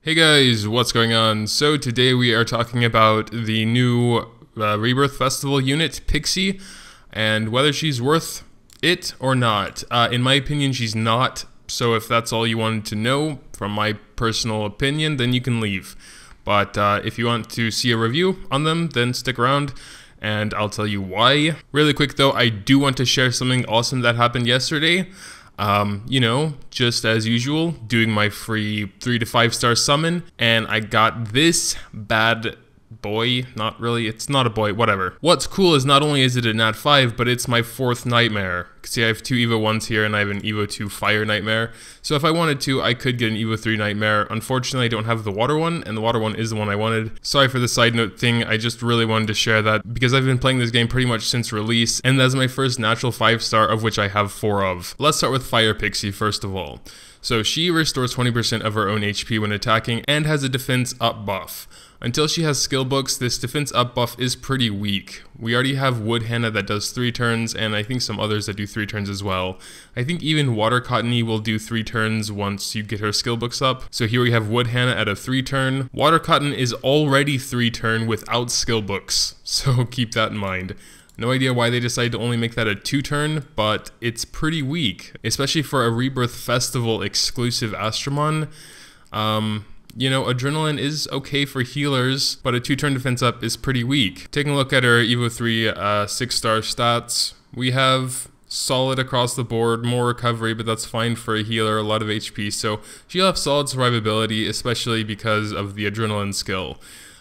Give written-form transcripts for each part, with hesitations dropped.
Hey guys, what's going on? So today we are talking about the new Rebirth Festival unit, Pixie, and whether she's worth it or not. In my opinion, she's not, so if that's all you wanted to know from my personal opinion, then you can leave. But if you want to see a review on them, then stick around and I'll tell you why. Really quick though, I do want to share something awesome that happened yesterday. Just as usual, doing my free 3 to 5 star summon, and I got this bad boy. Not really, it's not a boy, whatever. What's cool is not only is it a Nat 5, but it's my 4th Nightmare. See, I have 2 Evo 1s here, and I have an Evo 2 Fire Nightmare. So if I wanted to, I could get an Evo 3 Nightmare. Unfortunately, I don't have the Water one, and the Water one is the one I wanted. Sorry for the side note thing, I just really wanted to share that, because I've been playing this game pretty much since release, and that's my first natural 5 star, of which I have 4 of. Let's start with Fire Pixie first of all. So she restores 20% of her own HP when attacking, and has a defense up buff. Until she has skill books, this defense up buff is pretty weak. We already have Wood Hannah that does 3 turns, and I think some others that do 3 turns as well. I think even Water Cottony will do 3 turns once you get her skill books up. So here we have Wood Hannah at a 3 turn. Water Cotton is already 3 turn without skill books, so keep that in mind. No idea why they decided to only make that a 2 turn, but it's pretty weak, especially for a Rebirth Festival exclusive Astromon. Adrenaline is okay for healers, but a 2 turn defense up is pretty weak. Taking a look at her Evo 3 6 star stats, we have solid across the board, more recovery, but that's fine for a healer, a lot of HP, so she'll have solid survivability, especially because of the adrenaline skill.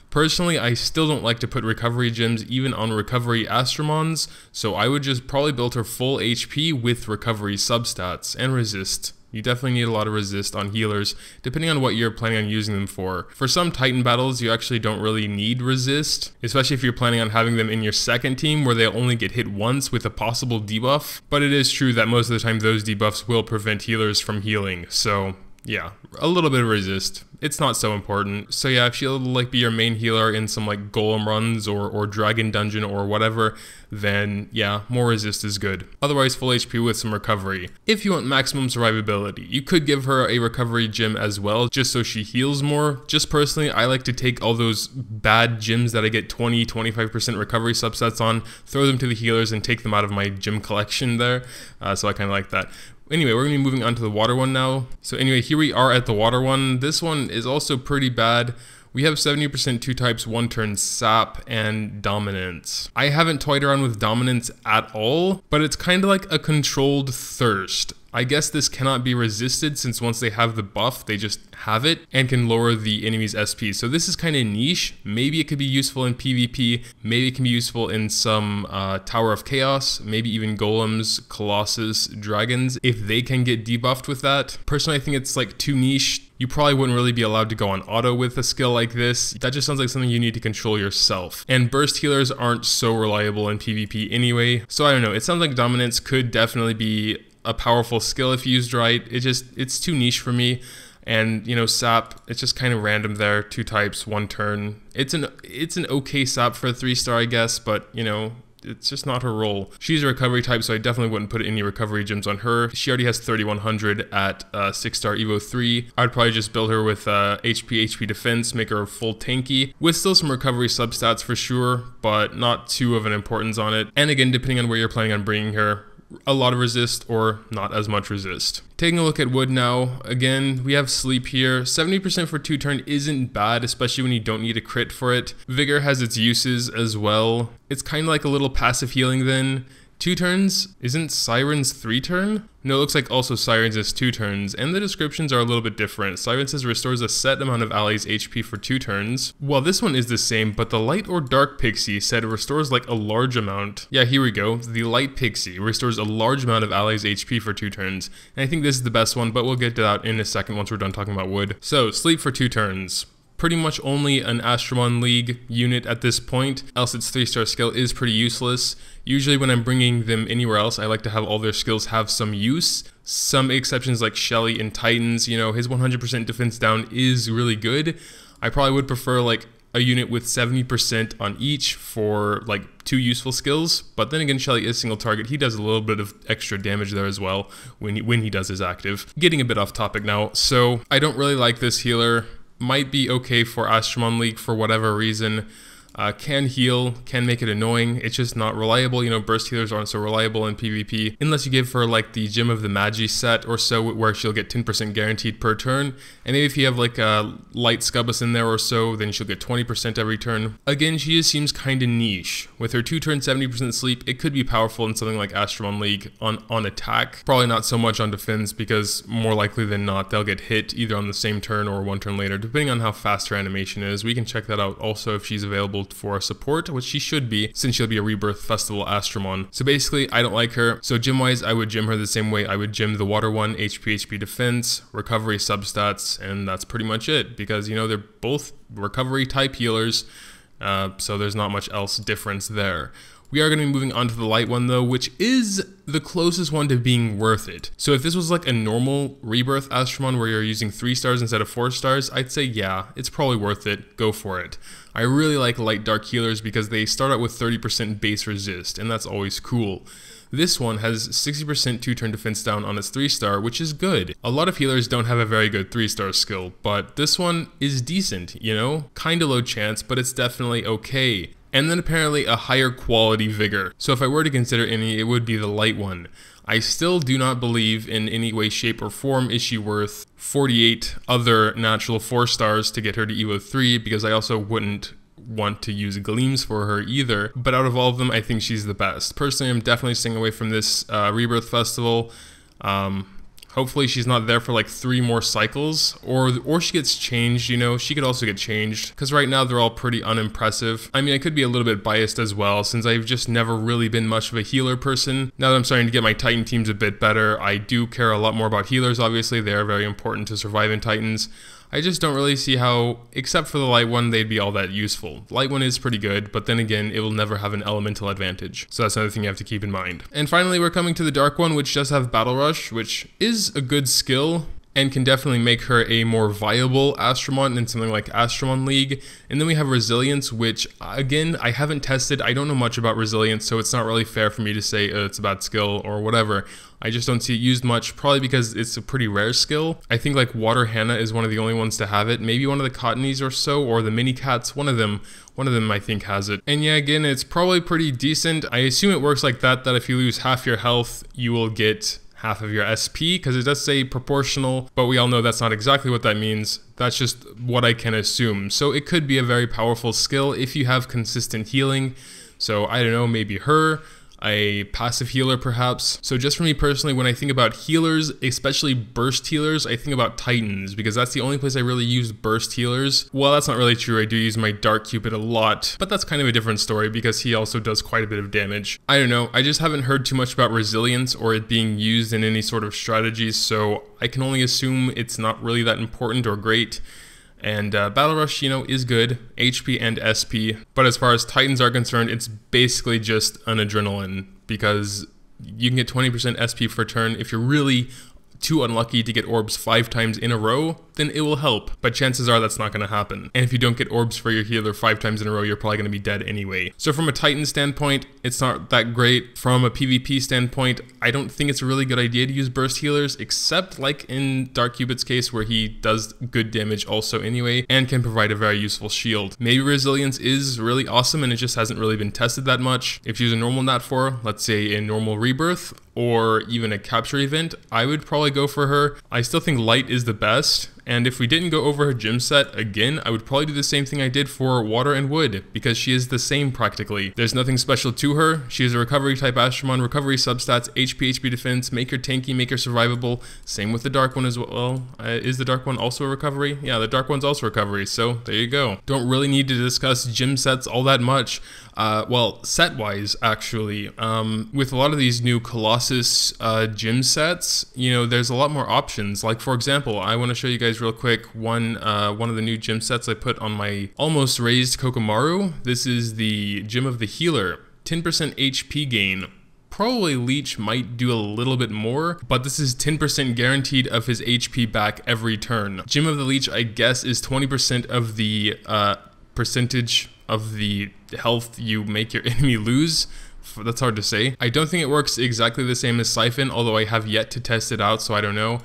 Personally, I still don't like to put recovery gems even on recovery Astromons, so I would just probably build her full HP with recovery substats and resist. You definitely need a lot of resist on healers, depending on what you're planning on using them for. For some Titan battles, you actually don't really need resist, especially if you're planning on having them in your second team where they'll only get hit once with a possible debuff. But it is true that most of the time those debuffs will prevent healers from healing, so yeah, a little bit of resist. It's not so important. So yeah, if she'll be your main healer in some golem runs or dragon dungeon or whatever, then yeah, more resist is good. Otherwise, full HP with some recovery. If you want maximum survivability, you could give her a recovery gem as well, just so she heals more. Just personally, I like to take all those bad gems that I get 20-25% recovery subsets on, throw them to the healers and take them out of my gem collection there. So I kind of like that. Anyway, we're going to be moving on to the water one now. So anyway, here we are at the water one. This one is also pretty bad. We have 70% 2 types, 1 turn sap, and dominance. I haven't toyed around with dominance at all, but it's kind of like a controlled thirst. I guess this cannot be resisted since once they have the buff, they just have it and can lower the enemy's SP. So this is kind of niche. Maybe it could be useful in PvP. Maybe it can be useful in some Tower of Chaos, maybe even golems, colossus, dragons, if they can get debuffed with that. Personally, I think it's too niche. You probably wouldn't really be allowed to go on auto with a skill like this. That just sounds like something you need to control yourself. And burst healers aren't so reliable in PvP anyway. So I don't know, it sounds like dominance could definitely be a powerful skill if used right. It's too niche for me. And sap, it's just kind of random there. 2 types, 1 turn. It's an okay sap for a 3 star, I guess, but it's just not her role. She's a recovery type, so I definitely wouldn't put any recovery gems on her. She already has 3100 at 6 star Evo 3. I'd probably just build her with HP defense, make her full tanky, with still some recovery substats for sure, but not too of an importance on it. And again, depending on where you're planning on bringing her, a lot of resist or not as much resist. Taking a look at Wood now, again, we have Sleep here. 70% for 2 turn isn't bad, especially when you don't need a crit for it. Vigor has its uses as well. It's kind of like a little passive healing then. 2 turns? Isn't Siren's 3 turn? No, it looks like also Siren's is 2 turns, and the descriptions are a little bit different. Siren says restores a set amount of allies' HP for 2 turns. Well, this one is the same, but the Light or Dark Pixie said it restores a large amount. Yeah, here we go. The Light Pixie restores a large amount of allies' HP for 2 turns. And I think this is the best one, but we'll get to that in a second once we're done talking about Wood. So, Sleep for 2 turns. Pretty much only an Astromon League unit at this point, else its 3 star skill is pretty useless. Usually when I'm bringing them anywhere else, I like to have all their skills have some use. Some exceptions like Shelly and Titans, his 100% defense down is really good. I probably would prefer a unit with 70% on each for 2 useful skills, but then again, Shelly is single target. He does a little bit of extra damage there as well when he does his active. Getting a bit off topic now, so I don't really like this healer. might be okay for Astromon League for whatever reason. Can heal, can make it annoying. It's just not reliable. You know, burst healers aren't so reliable in PvP unless you give her like the Gym of the Magi set or so, where she'll get 10% guaranteed per turn. And maybe if you have like a light Scubbus in there or so, then she'll get 20% every turn. Again, she just seems kind of niche. With her 2-turn 70% sleep, it could be powerful in something like Astromon League on attack. Probably not so much on defense, because more likely than not, they'll get hit either on the same turn or 1 turn later, depending on how fast her animation is. We can check that out also if she's available for support, which she should be, since she'll be a Rebirth Festival Astromon. So basically, I don't like her. So gym-wise, I would gym her the same way I would gym the water one: HP defense, recovery substats, and that's pretty much it, because, you know, they're both recovery type healers, so there's not much else difference there. We are going to be moving on to the light one though, which is the closest one to being worth it. So if this was like a normal Rebirth Astromon where you're using 3 stars instead of 4 stars, I'd say yeah, it's probably worth it, go for it. I really like light dark healers because they start out with 30% base resist, and that's always cool. This one has 60% 2-turn defense down on its 3-star, which is good. A lot of healers don't have a very good 3-star skill, but this one is decent, you know? Kinda low chance, but it's definitely okay. And then apparently a higher quality vigor. So if I were to consider any, it would be the light one. I still do not believe in any way, shape, or form is she worth 48 other natural 4 stars to get her to Evo 3, because I also wouldn't want to use gleams for her either. But out of all of them, I think she's the best. Personally, I'm definitely staying away from this Rebirth Festival. Hopefully she's not there for like 3 more cycles, or she gets changed, you know. She could also get changed, because right now they're all pretty unimpressive. I mean, I could be a little bit biased as well, since I've just never really been much of a healer person. Now that I'm starting to get my Titan teams a bit better, I do care a lot more about healers, obviously. They are very important to survive in Titans. I just don't really see how, except for the light one, they'd be all that useful. Light one is pretty good, but then again, it will never have an elemental advantage. So that's another thing you have to keep in mind. And finally, we're coming to the dark one, which does have Battle Rush, which is a good skill and can definitely make her a more viable Astromon than something like Astromon League. And then we have Resilience, which, again, I haven't tested. I don't know much about Resilience, so it's not really fair for me to say it's a bad skill or whatever. I just don't see it used much, probably because it's a pretty rare skill. I think like Water Hannah is one of the only ones to have it. Maybe one of the Cottonies or so, or the Mini Cats, one of them I think has it. And yeah, again, it's probably pretty decent. I assume it works like that if you lose half your health, you will get half of your SP, because it does say proportional, but we all know that's not exactly what that means. That's just what I can assume. So it could be a very powerful skill if you have consistent healing. So I don't know, maybe her, a passive healer perhaps. So just for me personally, when I think about healers, especially burst healers, I think about Titans, because that's the only place I really use burst healers. Well, that's not really true. I do use my Dark Cupid a lot, but that's kind of a different story because he also does quite a bit of damage. I don't know, I just haven't heard too much about Resilience or it being used in any sort of strategies, so I can only assume it's not really that important or great. And Battle Rush, you know, is good, HP and SP, but as far as Titans are concerned, it's basically just an adrenaline, because you can get 20% SP per turn. If you're really too unlucky to get orbs 5 times in a row, then it will help, but chances are that's not going to happen. And if you don't get orbs for your healer 5 times in a row, you're probably going to be dead anyway. So from a Titan standpoint, it's not that great. From a PvP standpoint, I don't think it's a really good idea to use burst healers, except like in Dark Cupid's case, where he does good damage also anyway, and can provide a very useful shield. Maybe Resilience is really awesome and it just hasn't really been tested that much. If you use a normal Nat 4, let's say a normal Rebirth, or even a capture event, I would probably go for her. I still think light is the best. And if we didn't go over her gym set again, I would probably do the same thing I did for Water and Wood, because she is the same practically. There's nothing special to her. She is a recovery type Astromon, recovery substats, HP defense, make her tanky, make her survivable. Same with the dark one as well. Is the dark one also a recovery? Yeah, the dark one's also recovery, so there you go. Don't really need to discuss gym sets all that much. Well, set-wise, actually, with a lot of these new Colossus gym sets, you know, there's a lot more options. Like, for example, I want to show you guys real quick one of the new gym sets I put on my almost raised Kokomaru. This is the Gym of the Healer, 10% HP gain. Probably Leech might do a little bit more, but this is 10% guaranteed of his HP back every turn. Gym of the Leech, I guess, is 20% of the percentage of the health you make your enemy lose. That's hard to say. I don't think it works exactly the same as Siphon, although I have yet to test it out, so I don't know.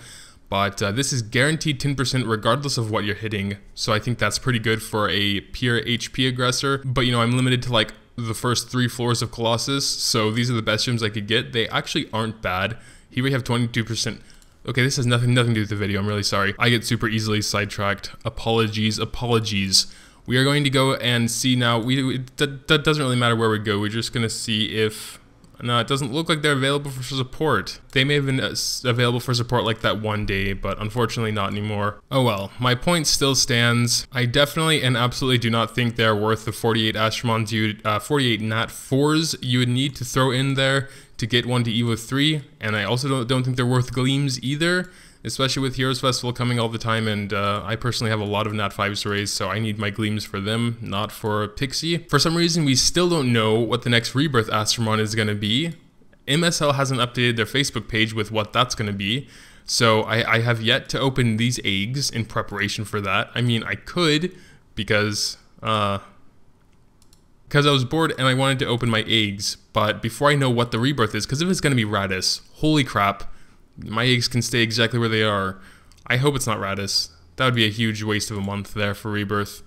but this is guaranteed 10% regardless of what you're hitting, so I think that's pretty good for a pure HP aggressor. But you know, I'm limited to like the first 3 floors of Colossus, so these are the best gems I could get. They actually aren't bad. Here we have 22%. Okay, this has nothing to do with the video, I'm really sorry. I get super easily sidetracked. Apologies. We are going to go and see now. That doesn't really matter where we go. We're just going to see if... No, it doesn't look like they're available for support. They may have been available for support like that one day, but unfortunately not anymore. Oh well, my point still stands. I definitely and absolutely do not think they're worth the 48 Astromons 48 Nat 4s you would need to throw in there to get one to Evo 3, and I also don't think they're worth Gleams either, especially with Heroes Festival coming all the time, and I personally have a lot of Nat 5s to raise, so I need my Gleams for them, not for Pixie. For some reason, we still don't know what the next Rebirth Astromon is going to be. MSL hasn't updated their Facebook page with what that's going to be, so I have yet to open these eggs in preparation for that. I mean, I could, because I was bored and I wanted to open my eggs, but before I know what the Rebirth is, because if it's going to be Radis, holy crap, my eggs can stay exactly where they are. I hope it's not Radis. That would be a huge waste of a month there for Rebirth.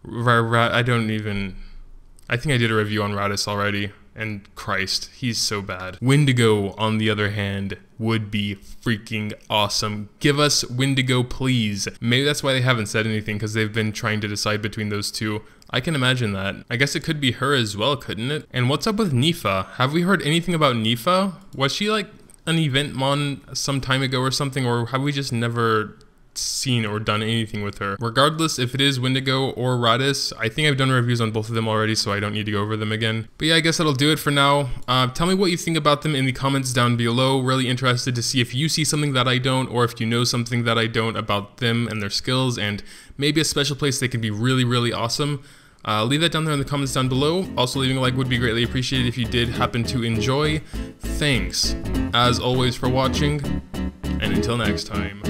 I think I did a review on Radis already, and Christ, he's so bad. Wendigo, on the other hand, would be freaking awesome. Give us Wendigo, please. Maybe that's why they haven't said anything, because they've been trying to decide between those two. I can imagine that. I guess it could be her as well, couldn't it? And what's up with Nifa? Have we heard anything about Nifa? Was she like an event mon some time ago or something, or have we just never seen or done anything with her? Regardless if it is Wendigo or Radis, I think I've done reviews on both of them already, so I don't need to go over them again. But yeah, I guess that'll do it for now. Tell me what you think about them in the comments down below. Really interested to see if you see something that I don't, or if you know something that I don't about them and their skills, and maybe a special place they could be really awesome. Leave that down there in the comments down below. Also, leaving a like would be greatly appreciated if you did happen to enjoy. Thanks, as always, for watching, and until next time.